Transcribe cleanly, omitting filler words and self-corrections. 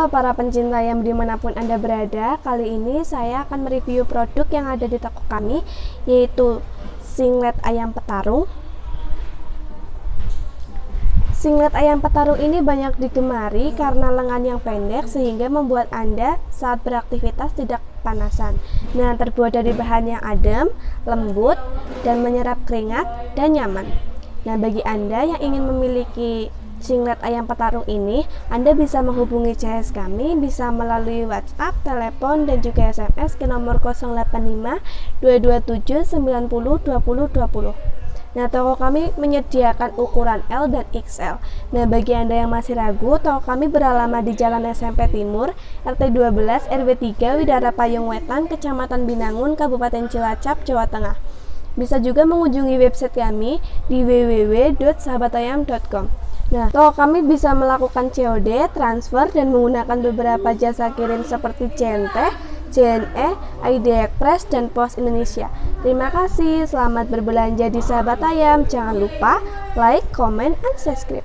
Halo para pencinta ayam dimanapun Anda berada. Kali ini saya akan mereview produk yang ada di toko kami, yaitu singlet ayam petarung. Singlet ayam petarung ini banyak digemari karena lengan yang pendek sehingga membuat Anda saat beraktivitas tidak kepanasan. Nah, terbuat dari bahan yang adem, lembut, dan menyerap keringat dan nyaman. Nah, bagi Anda yang ingin memiliki singlet ayam petarung ini, Anda bisa menghubungi CS kami, bisa melalui WhatsApp, telepon, dan juga SMS ke nomor 085 227 90 20 20. Nah, toko kami menyediakan ukuran L dan XL. Nah, bagi Anda yang masih ragu, toko kami beralamat di Jalan SMP Timur, RT 12 RW 3 Widara Payung Wetan, Kecamatan Binangun, Kabupaten Cilacap, Jawa Tengah. Bisa juga mengunjungi website kami di www.sahabatayam.com. Nah, toko kami bisa melakukan COD, transfer, dan menggunakan beberapa jasa kirim seperti CNT, JNE, ID Express, dan Pos Indonesia. Terima kasih, selamat berbelanja di Sahabat Ayam. Jangan lupa like, comment, and subscribe.